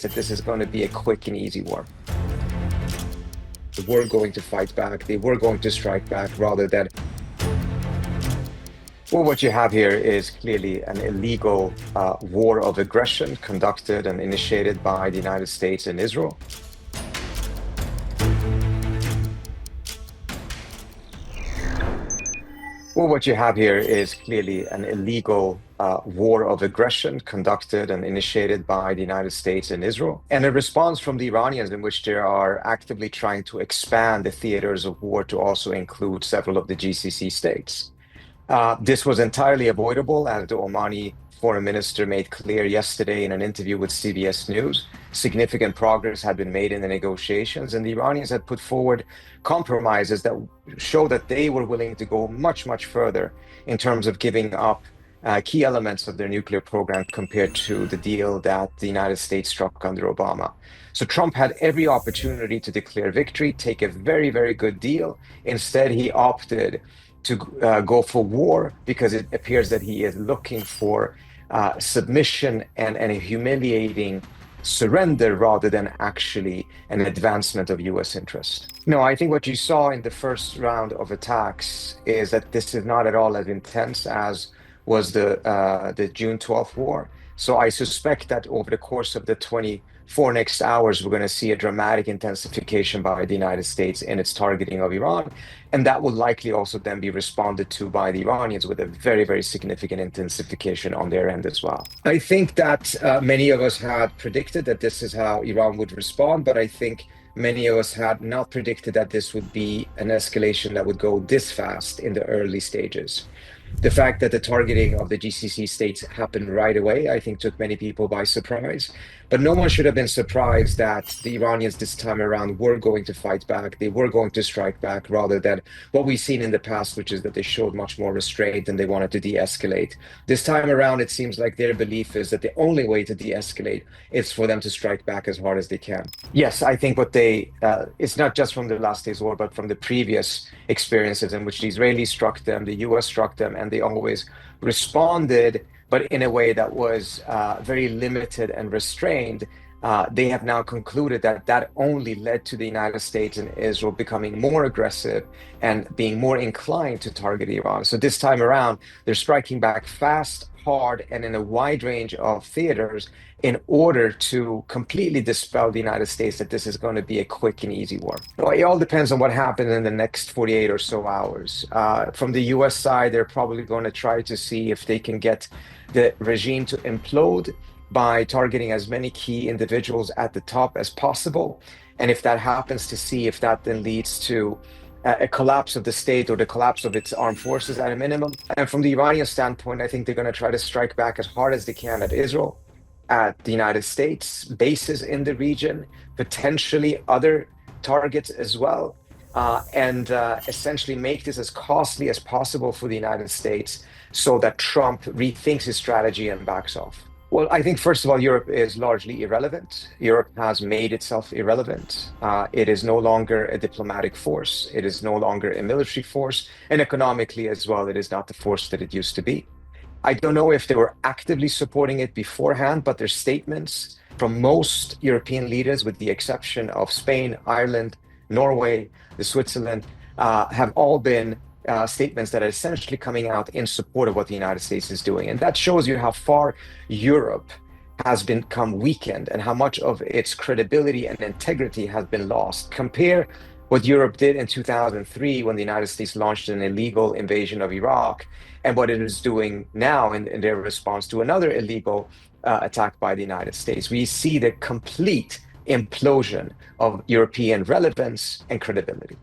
that this is going to be a quick and easy war. They were going to fight back. They were going to strike back rather than... Well, what you have here is clearly an illegal war of aggression conducted and initiated by the United States and Israel. Well, what you have here is clearly an illegal war of aggression conducted and initiated by the United States and Israel, and a response from the Iranians in which they are actively trying to expand the theaters of war to also include several of the GCC states. This was entirely avoidable, as the Omani foreign minister made clear yesterday in an interview with CBS News. Significant progress had been made in the negotiations, and the Iranians had put forward compromises that show that they were willing to go much, much further in terms of giving up key elements of their nuclear program compared to the deal that the United States struck under Obama. So Trump had every opportunity to declare victory, take a very, very good deal. Instead, he opted to go for war because it appears that he is looking for submission and a humiliating surrender rather than actually an advancement of U.S. interest. No, I think what you saw in the first round of attacks is that this is not at all as intense as was the June 12th war. So I suspect that over the course of the 24 next hours, we're going to see a dramatic intensification by the United States in its targeting of Iran. And that will likely also then be responded to by the Iranians with a very, very significant intensification on their end as well. I think that many of us had predicted that this is how Iran would respond, but I think many of us had not predicted that this would be an escalation that would go this fast in the early stages. The fact that the targeting of the GCC states happened right away, I think, took many people by surprise. But no one should have been surprised that the Iranians this time around were going to fight back. They were going to strike back rather than what we've seen in the past, which is that they showed much more restraint and they wanted to de-escalate. This time around, it seems like their belief is that the only way to de-escalate is for them to strike back as hard as they can. Yes, I think what they, it's not just from the last day's war, but from the previous experiences in which the Israelis struck them, the US struck them, and they always responded, but in a way that was very limited and restrained. They have now concluded that that only led to the United States and Israel becoming more aggressive and being more inclined to target Iran. So this time around, they're striking back fast, hard, and in a wide range of theaters in order to completely dispel the United States that this is going to be a quick and easy war. Well, it all depends on what happens in the next 48 or so hours. From the US side, they're probably going to try to see if they can get the regime to implode by targeting as many key individuals at the top as possible. And if that happens, to see if that then leads to a collapse of the state or the collapse of its armed forces at a minimum. And from the Iranian standpoint, I think they're going to try to strike back as hard as they can at Israel, at the United States, bases in the region, potentially other targets as well, and essentially make this as costly as possible for the United States so that Trump rethinks his strategy and backs off. Well, I think, first of all, Europe is largely irrelevant. Europe has made itself irrelevant. It is no longer a diplomatic force. It is no longer a military force. And economically as well, it is not the force that it used to be. I don't know if they were actively supporting it beforehand, but their statements from most European leaders, with the exception of Spain, Ireland, Norway, Switzerland, have all been statements that are essentially coming out in support of what the United States is doing. And that shows you how far Europe has become weakened and how much of its credibility and integrity has been lost. Compare what Europe did in 2003 when the United States launched an illegal invasion of Iraq and what it is doing now in their response to another illegal attack by the United States. We see the complete implosion of European relevance and credibility.